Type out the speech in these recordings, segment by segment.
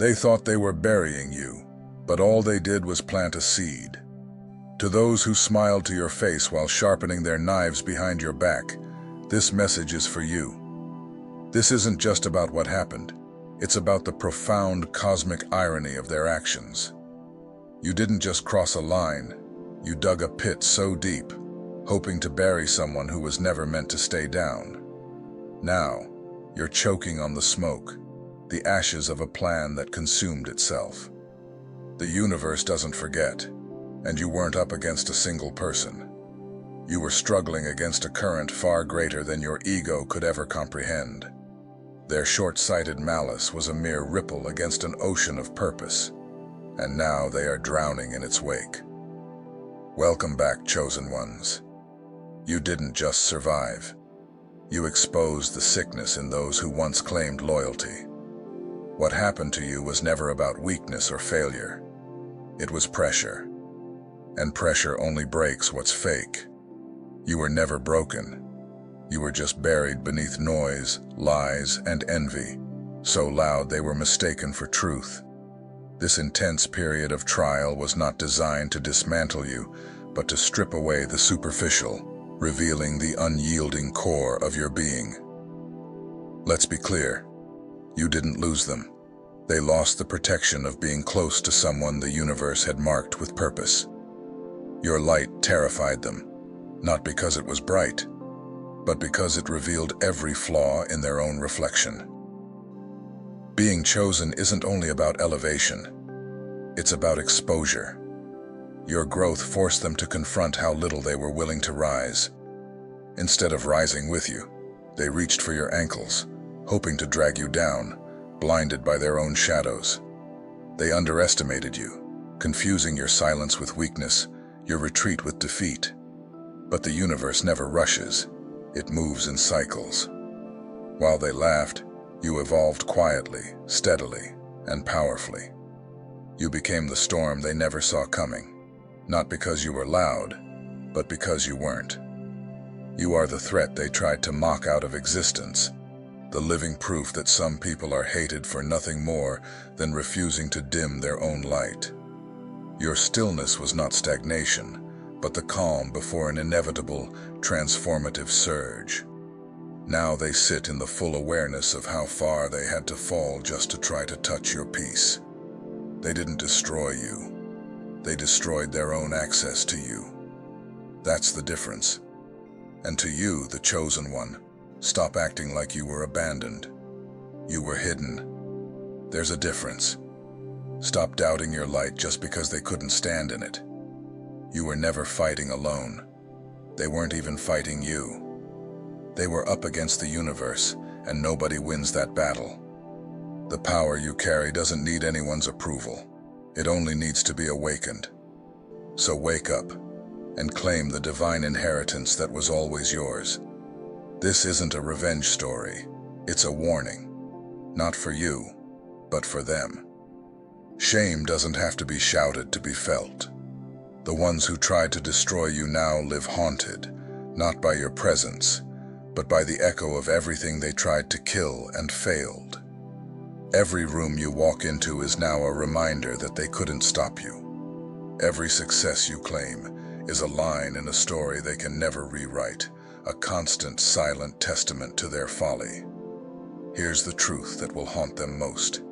They thought they were burying you, but all they did was plant a seed. To those who smiled to your face while sharpening their knives behind your back, this message is for you. This isn't just about what happened. It's about the profound cosmic irony of their actions. You didn't just cross a line, you dug a pit so deep, hoping to bury someone who was never meant to stay down. Now, you're choking on the smoke, the ashes of a plan that consumed itself. The universe doesn't forget, and you weren't up against a single person. You were struggling against a current far greater than your ego could ever comprehend. Their short-sighted malice was a mere ripple against an ocean of purpose, and now they are drowning in its wake. Welcome back, chosen ones. You didn't just survive. You exposed the sickness in those who once claimed loyalty. What happened to you was never about weakness or failure. It was pressure. And pressure only breaks what's fake. You were never broken. You were just buried beneath noise, lies, and envy, so loud they were mistaken for truth. This intense period of trial was not designed to dismantle you, but to strip away the superficial, revealing the unyielding core of your being. Let's be clear. You didn't lose them. They lost the protection of being close to someone the universe had marked with purpose. Your light terrified them, not because it was bright, but because it revealed every flaw in their own reflection. Being chosen isn't only about elevation, it's about exposure. Your growth forced them to confront how little they were willing to rise. Instead of rising with you, they reached for your ankles, hoping to drag you down, blinded by their own shadows. They underestimated you, confusing your silence with weakness, your retreat with defeat. But the universe never rushes. It moves in cycles. While they laughed, you evolved quietly, steadily, and powerfully. You became the storm they never saw coming, not because you were loud, but because you weren't. You are the threat they tried to mock out of existence, the living proof that some people are hated for nothing more than refusing to dim their own light. Your stillness was not stagnation, but the calm before an inevitable, transformative surge. Now they sit in the full awareness of how far they had to fall just to try to touch your peace. They didn't destroy you. They destroyed their own access to you. That's the difference. And to you, the chosen one, stop acting like you were abandoned. You were hidden. There's a difference. Stop doubting your light just because they couldn't stand in it. You were never fighting alone. They weren't even fighting you. They were up against the universe, and nobody wins that battle. The power you carry doesn't need anyone's approval. It only needs to be awakened. So wake up and claim the divine inheritance that was always yours. This isn't a revenge story. It's a warning. Not for you, but for them. Shame doesn't have to be shouted to be felt. The ones who tried to destroy you now live haunted, not by your presence, but by the echo of everything they tried to kill and failed. Every room you walk into is now a reminder that they couldn't stop you. Every success you claim is a line in a story they can never rewrite, a constant, silent testament to their folly. Here's the truth that will haunt them most.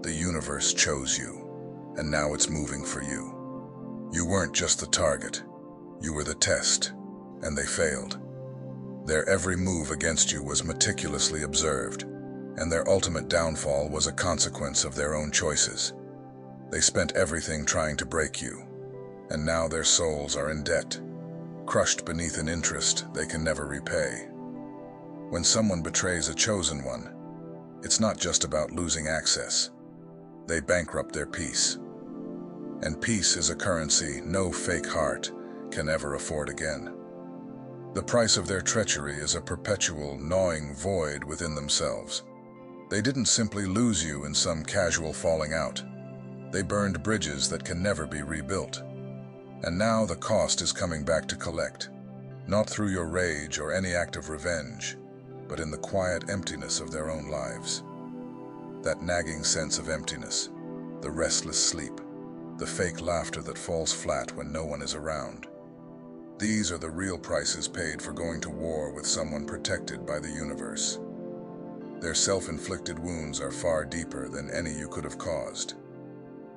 The universe chose you, and now it's moving for you. You weren't just the target. You were the test, and they failed. Their every move against you was meticulously observed, and their ultimate downfall was a consequence of their own choices. They spent everything trying to break you, and now their souls are in debt, crushed beneath an interest they can never repay. When someone betrays a chosen one, it's not just about losing access. They bankrupt their peace. And peace is a currency no fake heart can ever afford again. The price of their treachery is a perpetual, gnawing void within themselves. They didn't simply lose you in some casual falling out. They burned bridges that can never be rebuilt. And now the cost is coming back to collect, not through your rage or any act of revenge, but in the quiet emptiness of their own lives. That nagging sense of emptiness, the restless sleep, the fake laughter that falls flat when no one is around. These are the real prices paid for going to war with someone protected by the universe. Their self-inflicted wounds are far deeper than any you could have caused.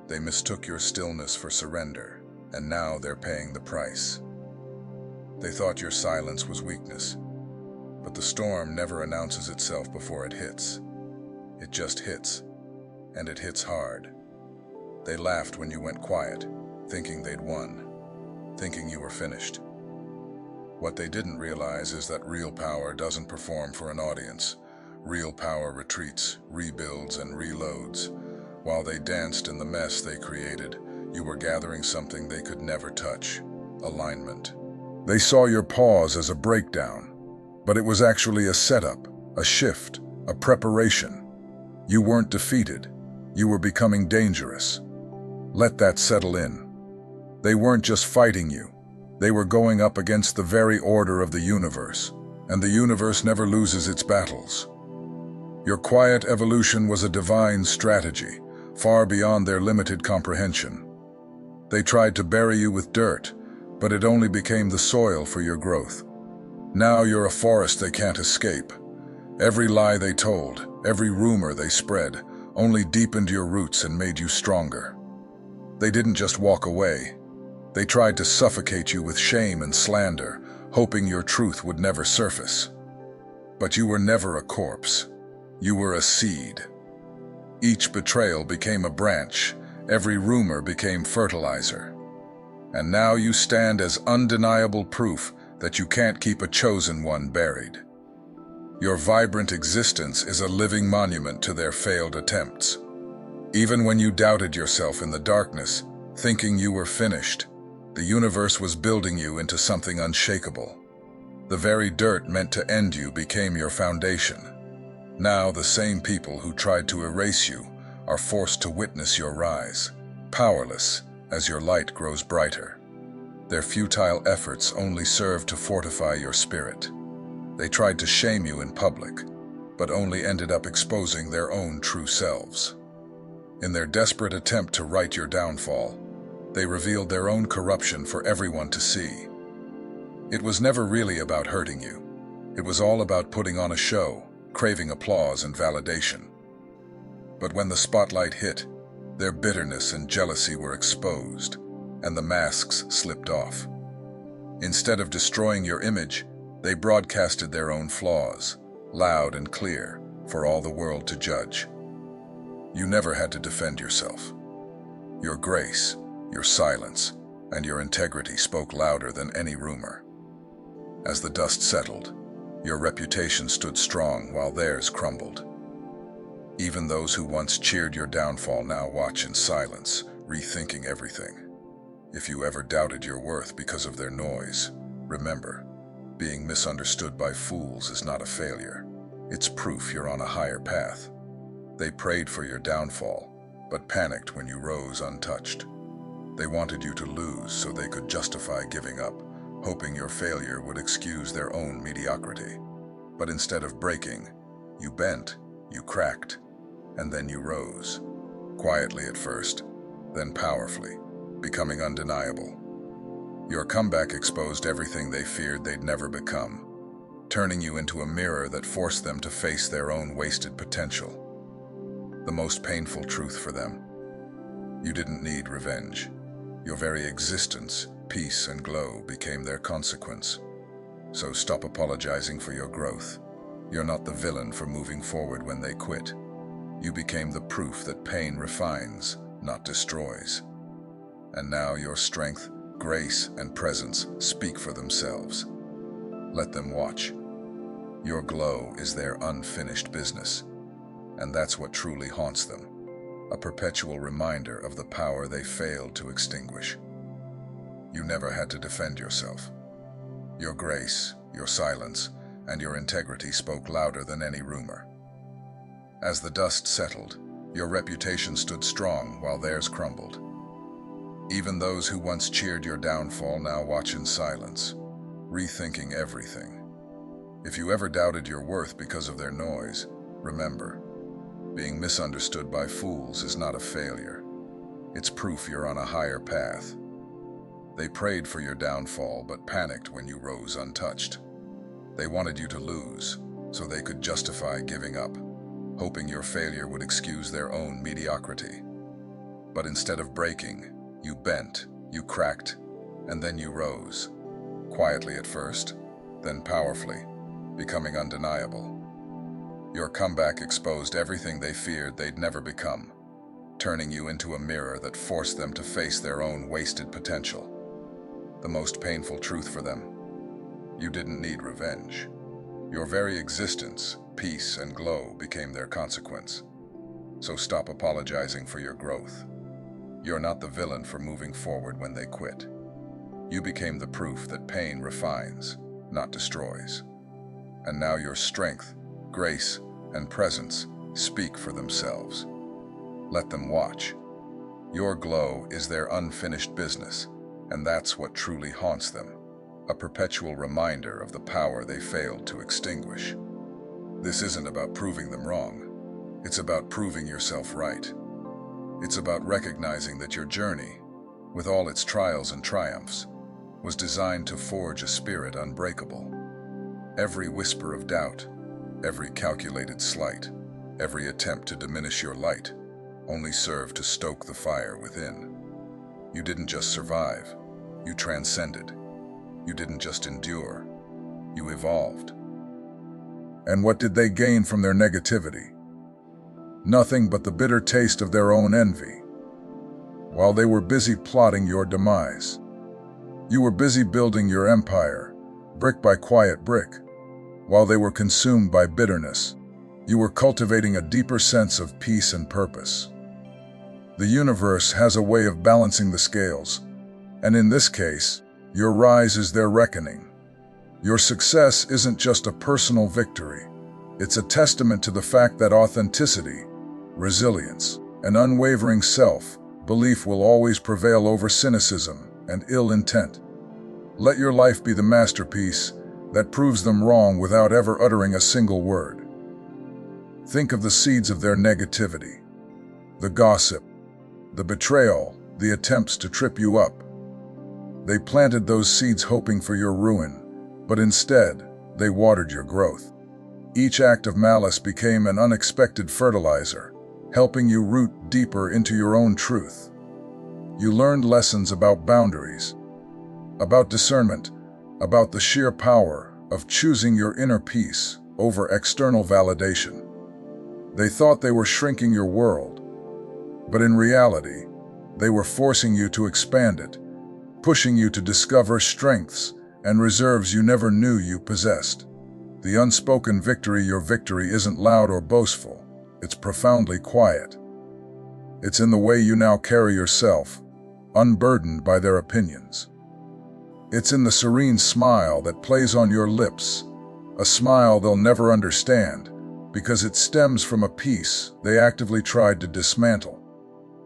They mistook your stillness for surrender, and now they're paying the price. They thought your silence was weakness, but the storm never announces itself before it hits. It just hits, and it hits hard. They laughed when you went quiet, thinking they'd won, thinking you were finished. What they didn't realize is that real power doesn't perform for an audience. Real power retreats, rebuilds, and reloads. While they danced in the mess they created, you were gathering something they could never touch: alignment. They saw your pause as a breakdown, but it was actually a setup, a shift, a preparation. You weren't defeated. You were becoming dangerous. Let that settle in. They weren't just fighting you. They were going up against the very order of the universe, and the universe never loses its battles. Your quiet evolution was a divine strategy, far beyond their limited comprehension. They tried to bury you with dirt, but it only became the soil for your growth. Now you're a forest they can't escape. Every lie they told, every rumor they spread, only deepened your roots and made you stronger. They didn't just walk away. They tried to suffocate you with shame and slander, hoping your truth would never surface. But you were never a corpse. You were a seed. Each betrayal became a branch. Every rumor became fertilizer. And now you stand as undeniable proof that you can't keep a chosen one buried. Your vibrant existence is a living monument to their failed attempts. Even when you doubted yourself in the darkness, thinking you were finished, the universe was building you into something unshakable. The very dirt meant to end you became your foundation. Now the same people who tried to erase you are forced to witness your rise, powerless as your light grows brighter. Their futile efforts only serve to fortify your spirit. They tried to shame you in public, but only ended up exposing their own true selves. In their desperate attempt to right your downfall, they revealed their own corruption for everyone to see. It was never really about hurting you. It was all about putting on a show, craving applause and validation. But when the spotlight hit, their bitterness and jealousy were exposed, and the masks slipped off. Instead of destroying your image, they broadcasted their own flaws, loud and clear, for all the world to judge. You never had to defend yourself. Your grace, your silence, and your integrity spoke louder than any rumor. As the dust settled, your reputation stood strong while theirs crumbled. Even those who once cheered your downfall now watch in silence, rethinking everything. If you ever doubted your worth because of their noise, remember, being misunderstood by fools is not a failure. It's proof you're on a higher path. They prayed for your downfall, but panicked when you rose untouched. They wanted you to lose so they could justify giving up, hoping your failure would excuse their own mediocrity. But instead of breaking, you bent, you cracked, and then you rose. Quietly at first, then powerfully, becoming undeniable. Your comeback exposed everything they feared they'd never become, turning you into a mirror that forced them to face their own wasted potential. The most painful truth for them: you didn't need revenge. Your very existence, peace, and glow became their consequence. So stop apologizing for your growth. You're not the villain for moving forward when they quit. You became the proof that pain refines, not destroys. And now your strength, grace, and presence speak for themselves. Let them watch. Your glow is their unfinished business, and that's what truly haunts them, a perpetual reminder of the power they failed to extinguish. You never had to defend yourself. Your grace, your silence, and your integrity spoke louder than any rumor. As the dust settled, your reputation stood strong while theirs crumbled. Even those who once cheered your downfall now watch in silence, rethinking everything. If you ever doubted your worth because of their noise, remember, being misunderstood by fools is not a failure. It's proof you're on a higher path. They prayed for your downfall but panicked when you rose untouched. They wanted you to lose so they could justify giving up, hoping your failure would excuse their own mediocrity. But instead of breaking, you bent, you cracked, and then you rose. Quietly at first, then powerfully, becoming undeniable. Your comeback exposed everything they feared they'd never become, turning you into a mirror that forced them to face their own wasted potential. The most painful truth for them: you didn't need revenge. Your very existence, peace, and glow became their consequence. So stop apologizing for your growth. You're not the villain for moving forward when they quit. You became the proof that pain refines, not destroys. And now your strength, grace, and presence speak for themselves. Let them watch. Your glow is their unfinished business, and that's what truly haunts them, a perpetual reminder of the power they failed to extinguish. This isn't about proving them wrong. It's about proving yourself right. It's about recognizing that your journey, with all its trials and triumphs, was designed to forge a spirit unbreakable. Every whisper of doubt, every calculated slight, every attempt to diminish your light only served to stoke the fire within. You didn't just survive, you transcended. You didn't just endure, you evolved. And what did they gain from their negativity? Nothing but the bitter taste of their own envy. While they were busy plotting your demise, you were busy building your empire, brick by quiet brick. While they were consumed by bitterness, you were cultivating a deeper sense of peace and purpose. The universe has a way of balancing the scales, and in this case, your rise is their reckoning. Your success isn't just a personal victory. It's a testament to the fact that authenticity, resilience, and unwavering self-belief will always prevail over cynicism and ill intent. Let your life be the masterpiece that proves them wrong without ever uttering a single word. Think of the seeds of their negativity, the gossip, the betrayal, the attempts to trip you up. They planted those seeds hoping for your ruin, but instead, they watered your growth. Each act of malice became an unexpected fertilizer, helping you root deeper into your own truth. You learned lessons about boundaries, about discernment, about the sheer power of choosing your inner peace over external validation. They thought they were shrinking your world, but in reality, they were forcing you to expand it, pushing you to discover strengths and reserves you never knew you possessed. The unspoken victory, your victory isn't loud or boastful, it's profoundly quiet. It's in the way you now carry yourself, unburdened by their opinions. It's in the serene smile that plays on your lips, a smile they'll never understand, because it stems from a peace they actively tried to dismantle.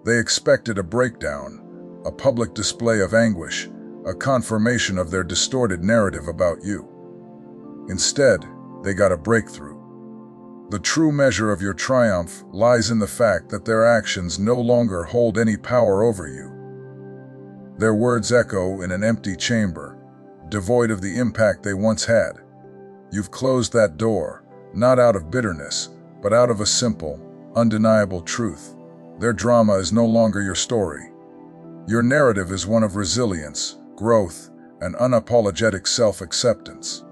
They expected a breakdown, a public display of anguish, a confirmation of their distorted narrative about you. Instead, they got a breakthrough. The true measure of your triumph lies in the fact that their actions no longer hold any power over you. Their words echo in an empty chamber, devoid of the impact they once had. You've closed that door, not out of bitterness, but out of a simple, undeniable truth. Their drama is no longer your story. Your narrative is one of resilience, growth, and unapologetic self-acceptance.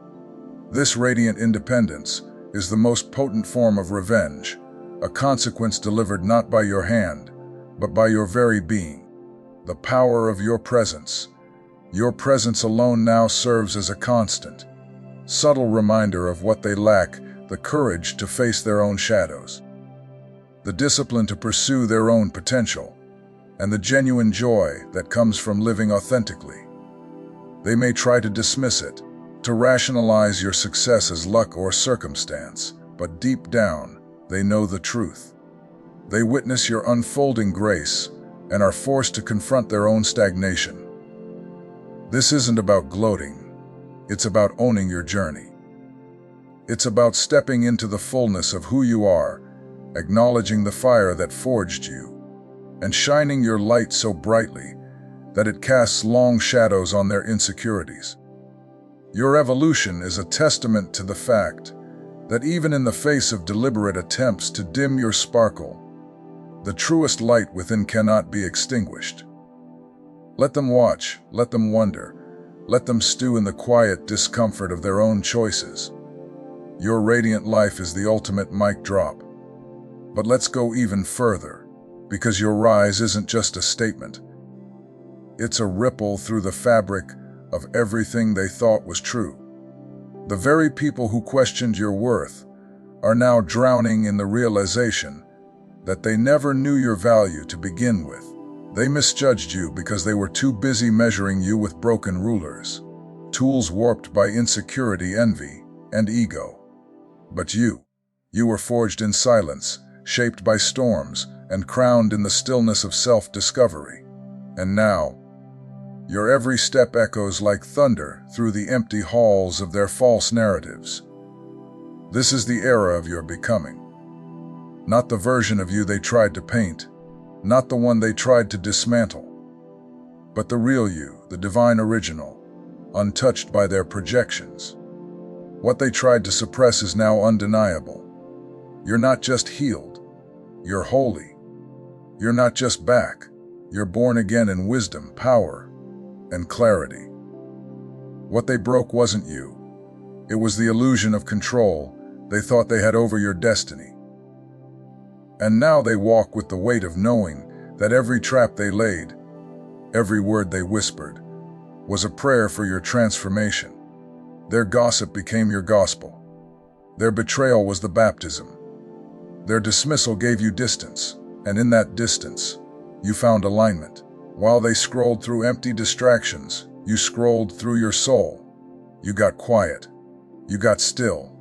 This radiant independence is the most potent form of revenge, a consequence delivered not by your hand, but by your very being. The power of your presence. Your presence alone now serves as a constant, subtle reminder of what they lack: the courage to face their own shadows, the discipline to pursue their own potential, and the genuine joy that comes from living authentically. They may try to dismiss it, to rationalize your success as luck or circumstance, but deep down, they know the truth. They witness your unfolding grace and are forced to confront their own stagnation. This isn't about gloating, it's about owning your journey. It's about stepping into the fullness of who you are, acknowledging the fire that forged you, and shining your light so brightly that it casts long shadows on their insecurities. Your evolution is a testament to the fact that even in the face of deliberate attempts to dim your sparkle, the truest light within cannot be extinguished. Let them watch, let them wonder, let them stew in the quiet discomfort of their own choices. Your radiant life is the ultimate mic drop. But let's go even further, because your rise isn't just a statement. It's a ripple through the fabric of everything they thought was true. The very people who questioned your worth are now drowning in the realization that they never knew your value to begin with. They misjudged you because they were too busy measuring you with broken rulers, tools warped by insecurity, envy, and ego. But you were forged in silence, shaped by storms, and crowned in the stillness of self-discovery. And now, your every step echoes like thunder through the empty halls of their false narratives. This is the era of your becoming. Not the version of you they tried to paint, not the one they tried to dismantle, but the real you, the divine original, untouched by their projections. What they tried to suppress is now undeniable. You're not just healed, you're holy. You're not just back, you're born again in wisdom, power, and clarity. What they broke wasn't you. It was the illusion of control they thought they had over your destiny. And now they walk with the weight of knowing that every trap they laid, every word they whispered, was a prayer for your transformation. Their gossip became your gospel. Their betrayal was the baptism. Their dismissal gave you distance, and in that distance, you found alignment. While they scrolled through empty distractions, you scrolled through your soul. You got quiet. You got still.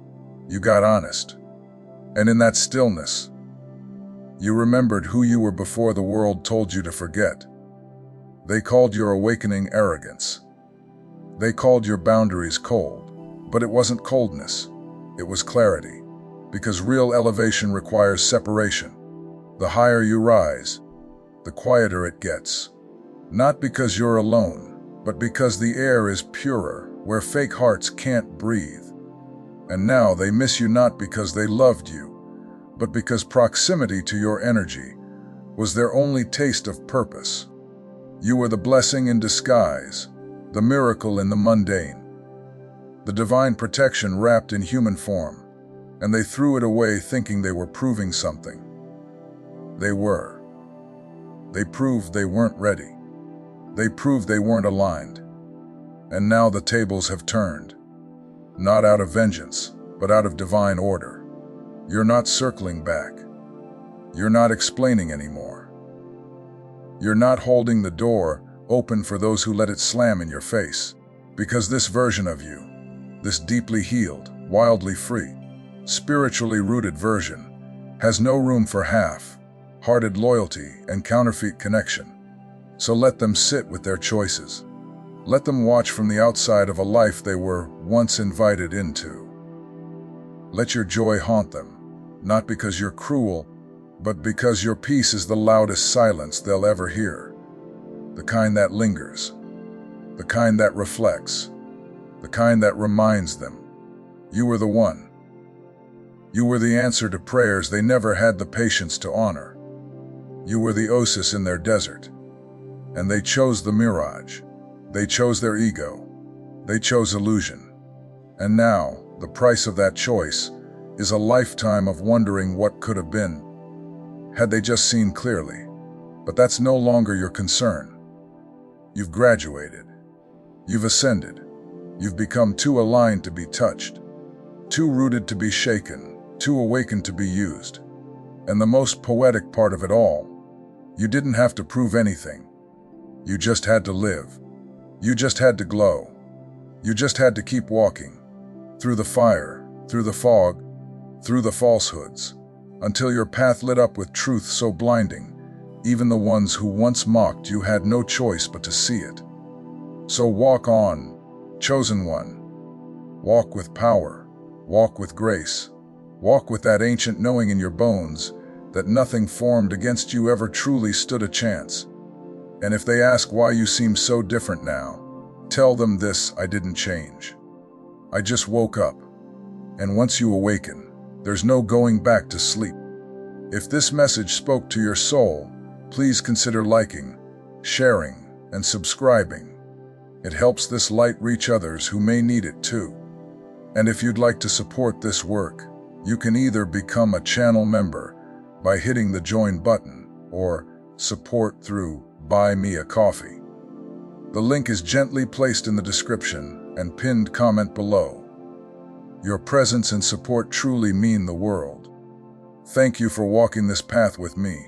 You got honest. And in that stillness, you remembered who you were before the world told you to forget. They called your awakening arrogance. They called your boundaries cold, but it wasn't coldness. It was clarity, because real elevation requires separation. The higher you rise, the quieter it gets. Not because you're alone, but because the air is purer, where fake hearts can't breathe. And now they miss you not because they loved you, but because proximity to your energy was their only taste of purpose. You were the blessing in disguise, the miracle in the mundane, the divine protection wrapped in human form, and they threw it away thinking they were proving something. They were. They proved they weren't ready. They proved they weren't aligned. And now the tables have turned. Not out of vengeance, but out of divine order. You're not circling back. You're not explaining anymore. You're not holding the door open for those who let it slam in your face. Because this version of you, this deeply healed, wildly free, spiritually rooted version, has no room for half-hearted loyalty and counterfeit connection. So let them sit with their choices. Let them watch from the outside of a life they were once invited into. Let your joy haunt them, not because you're cruel, but because your peace is the loudest silence they'll ever hear. The kind that lingers, the kind that reflects, the kind that reminds them, you were the one. You were the answer to prayers they never had the patience to honor. You were the oasis in their desert. And they chose the mirage. They chose their ego. They chose illusion. And now, the price of that choice is a lifetime of wondering what could have been, had they just seen clearly. But that's no longer your concern. You've graduated. You've ascended. You've become too aligned to be touched, too rooted to be shaken, too awakened to be used. And the most poetic part of it all, you didn't have to prove anything. You just had to live. You just had to glow. You just had to keep walking, through the fire, through the fog, through the falsehoods, until your path lit up with truth so blinding, even the ones who once mocked you had no choice but to see it. So walk on, chosen one. Walk with power, walk with grace, walk with that ancient knowing in your bones that nothing formed against you ever truly stood a chance. And if they ask why you seem so different now, tell them this: I didn't change. I just woke up. And once you awaken, there's no going back to sleep. If this message spoke to your soul, please consider liking, sharing, and subscribing. It helps this light reach others who may need it too. And if you'd like to support this work, you can either become a channel member by hitting the join button or support through Buy Me a Coffee. The link is gently placed in the description and pinned comment below. Your presence and support truly mean the world. Thank you for walking this path with me.